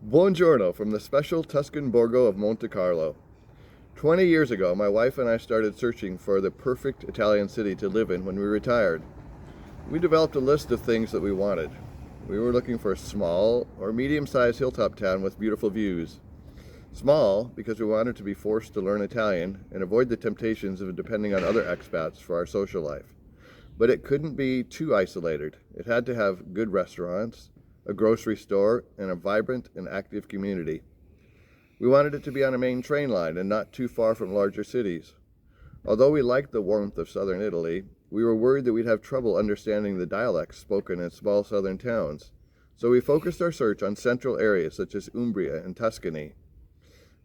Buongiorno from the special Tuscan Borgo of Montecarlo. 20 years ago, my wife and I started searching for the perfect Italian city to live in when we retired. We developed a list of things that we wanted. We were looking for a small or medium-sized hilltop town with beautiful views. Small because we wanted to be forced to learn Italian and avoid the temptations of depending on other expats for our social life. But it couldn't be too isolated. It had to have good restaurants, a grocery store, and a vibrant and active community. We wanted it to be on a main train line and not too far from larger cities. Although we liked the warmth of southern Italy, we were worried that we'd have trouble understanding the dialects spoken in small southern towns. So we focused our search on central areas such as Umbria and Tuscany.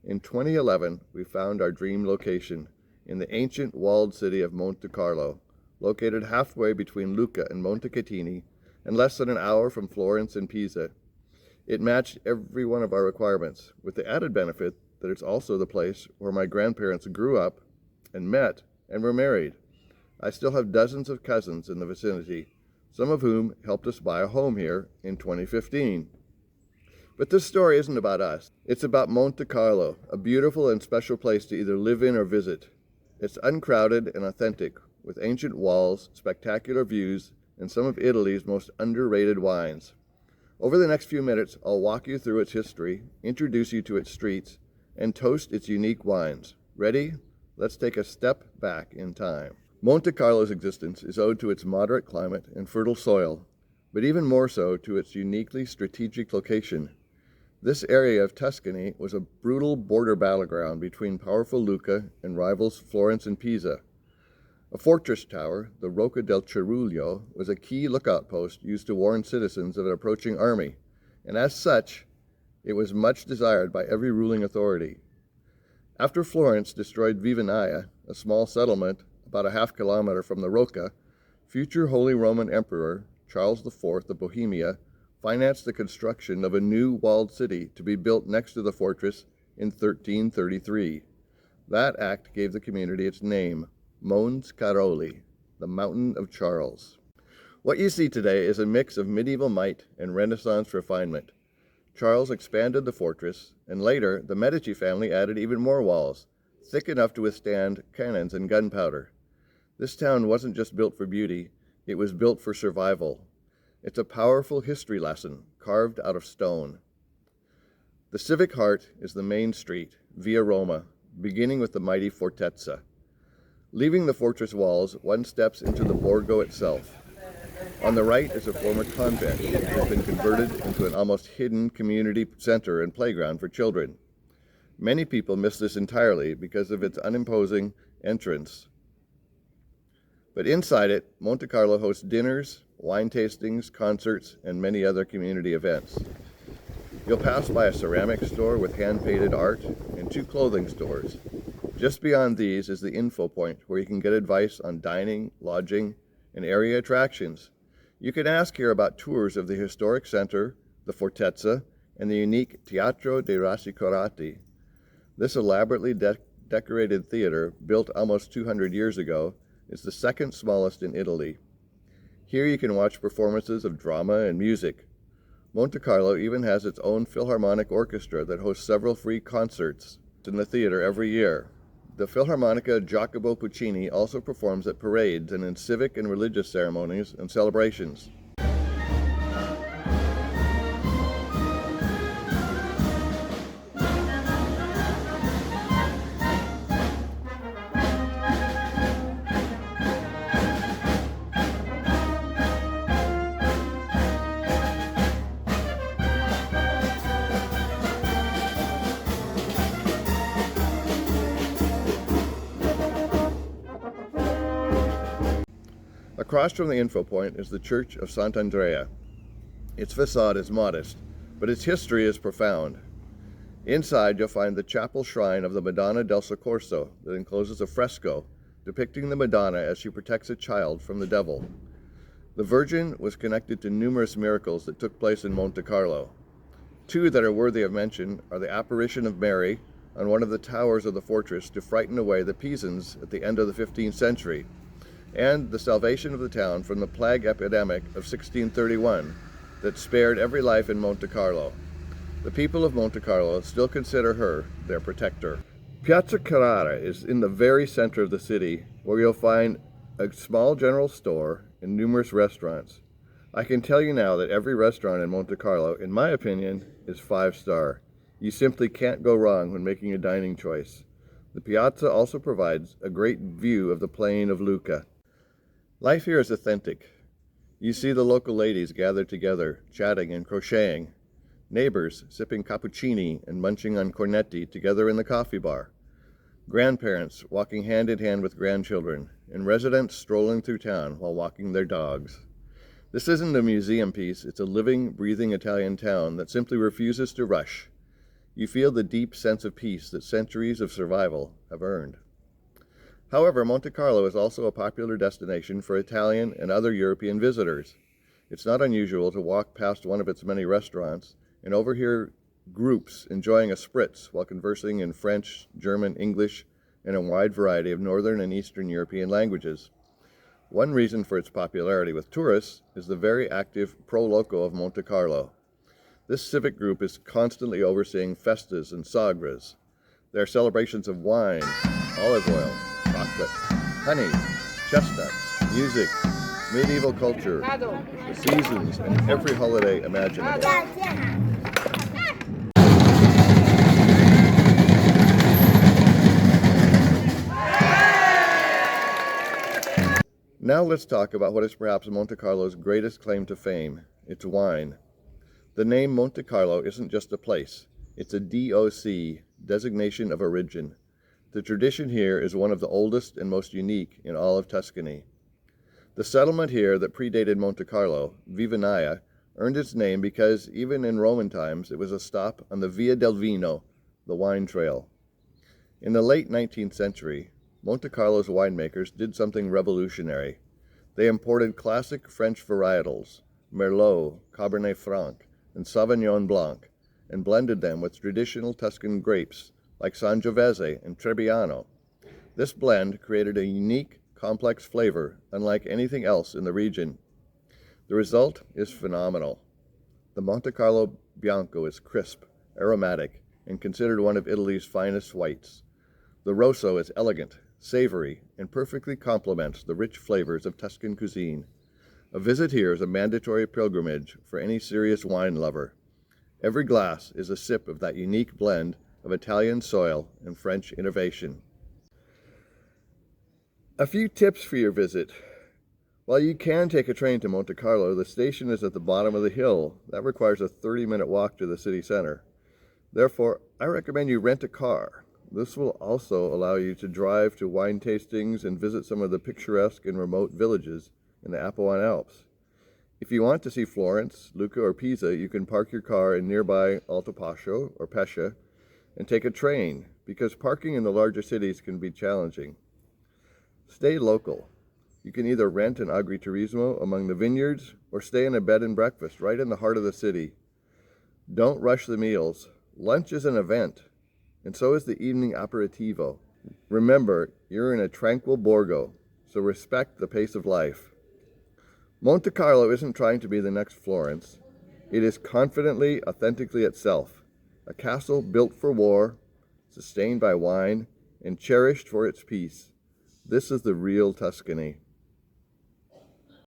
In 2011, we found our dream location in the ancient walled city of Montecarlo, located halfway between Lucca and Montecatini and less than an hour from Florence and Pisa. It matched every one of our requirements, with the added benefit that it's also the place where my grandparents grew up and met and were married. I still have dozens of cousins in the vicinity, some of whom helped us buy a home here in 2015. But this story isn't about us. It's about Montecarlo, a beautiful and special place to either live in or visit. It's uncrowded and authentic, with ancient walls, spectacular views, and some of Italy's most underrated wines. Over the next few minutes, I'll walk you through its history, introduce you to its streets, and toast its unique wines. Ready? Let's take a step back in time. Montecarlo's existence is owed to its moderate climate and fertile soil, but even more so to its uniquely strategic location. This area of Tuscany was a brutal border battleground between powerful Lucca and rivals Florence and Pisa. A fortress tower, the Rocca del Cerruglio, was a key lookout post used to warn citizens of an approaching army, and as such, it was much desired by every ruling authority. After Florence destroyed Vivinaya, a small settlement about a half kilometer from the Rocca, future Holy Roman Emperor Charles IV of Bohemia financed the construction of a new walled city to be built next to the fortress in 1333. That act gave the community its name, Montecarlo, the Mountain of Charles. What you see today is a mix of medieval might and Renaissance refinement. Charles expanded the fortress, and later the Medici family added even more walls, thick enough to withstand cannons and gunpowder. This town wasn't just built for beauty, it was built for survival. It's a powerful history lesson, carved out of stone. The civic heart is the main street, Via Roma, beginning with the mighty Fortezza. Leaving the fortress walls, one steps into the Borgo itself. On the right is a former convent that has been converted into an almost hidden community center and playground for children. Many people miss this entirely because of its unimposing entrance. But inside it, Montecarlo hosts dinners, wine tastings, concerts, and many other community events. You'll pass by a ceramic store with hand-painted art and two clothing stores. Just beyond these is the info point where you can get advice on dining, lodging, and area attractions. You can ask here about tours of the historic center, the Fortezza, and the unique Teatro dei Rassicurati. This elaborately decorated theater, built almost 200 years ago, is the second smallest in Italy. Here you can watch performances of drama and music. Montecarlo even has its own Philharmonic orchestra that hosts several free concerts in the theater every year. The Philharmonica Giacomo Puccini also performs at parades and in civic and religious ceremonies and celebrations. Across from the info point is the Church of Sant'Andrea. Its facade is modest, but its history is profound. Inside, you'll find the chapel shrine of the Madonna del Soccorso that encloses a fresco depicting the Madonna as she protects a child from the devil. The Virgin was connected to numerous miracles that took place in Montecarlo. Two that are worthy of mention are the apparition of Mary on one of the towers of the fortress to frighten away the Pisans at the end of the 15th century, and the salvation of the town from the plague epidemic of 1631 that spared every life in Montecarlo. The people of Montecarlo still consider her their protector. Piazza Carrara is in the very center of the city, where you'll find a small general store and numerous restaurants. I can tell you now that every restaurant in Montecarlo, in my opinion, is 5-star. You simply can't go wrong when making a dining choice. The piazza also provides a great view of the plain of Lucca. Life here is authentic. You see the local ladies gathered together, chatting and crocheting. Neighbors sipping cappuccini and munching on cornetti together in the coffee bar. Grandparents walking hand in hand with grandchildren, and residents strolling through town while walking their dogs. This isn't a museum piece, it's a living, breathing Italian town that simply refuses to rush. You feel the deep sense of peace that centuries of survival have earned. However, Montecarlo is also a popular destination for Italian and other European visitors. It's not unusual to walk past one of its many restaurants and overhear groups enjoying a spritz while conversing in French, German, English, and a wide variety of Northern and Eastern European languages. One reason for its popularity with tourists is the very active Pro Loco of Montecarlo. This civic group is constantly overseeing festas and sagras. They are celebrations of wine, olive oil, chocolate, honey, chestnuts, music, medieval culture, the seasons, and every holiday imaginable. Now let's talk about what is perhaps Montecarlo's greatest claim to fame, its wine. The name Montecarlo isn't just a place, it's a DOC, designation of origin. The tradition here is one of the oldest and most unique in all of Tuscany. The settlement here that predated Montecarlo, Vivanaya, earned its name because even in Roman times it was a stop on the Via del Vino, the wine trail. In the late 19th century, Montecarlo's winemakers did something revolutionary. They imported classic French varietals, Merlot, Cabernet Franc, and Sauvignon Blanc, and blended them with traditional Tuscan grapes like Sangiovese and Trebbiano. This blend created a unique, complex flavor unlike anything else in the region. The result is phenomenal. The Montecarlo Bianco is crisp, aromatic, and considered one of Italy's finest whites. The Rosso is elegant, savory, and perfectly complements the rich flavors of Tuscan cuisine. A visit here is a mandatory pilgrimage for any serious wine lover. Every glass is a sip of that unique blend of Italian soil and French innovation. A few tips for your visit. While you can take a train to Montecarlo, the station is at the bottom of the hill. That requires a 30-minute walk to the city center. Therefore, I recommend you rent a car. This will also allow you to drive to wine tastings and visit some of the picturesque and remote villages in the Apuan Alps. If you want to see Florence, Lucca, or Pisa, you can park your car in nearby Altopascio or Pescia and take a train, because parking in the larger cities can be challenging. Stay local. You can either rent an agriturismo among the vineyards or stay in a bed and breakfast right in the heart of the city. Don't rush the meals. Lunch is an event, and so is the evening aperitivo. Remember, you're in a tranquil borgo, so respect the pace of life. Montecarlo isn't trying to be the next Florence. It is confidently, authentically itself, a castle built for war, sustained by wine, and cherished for its peace. This is the real Tuscany.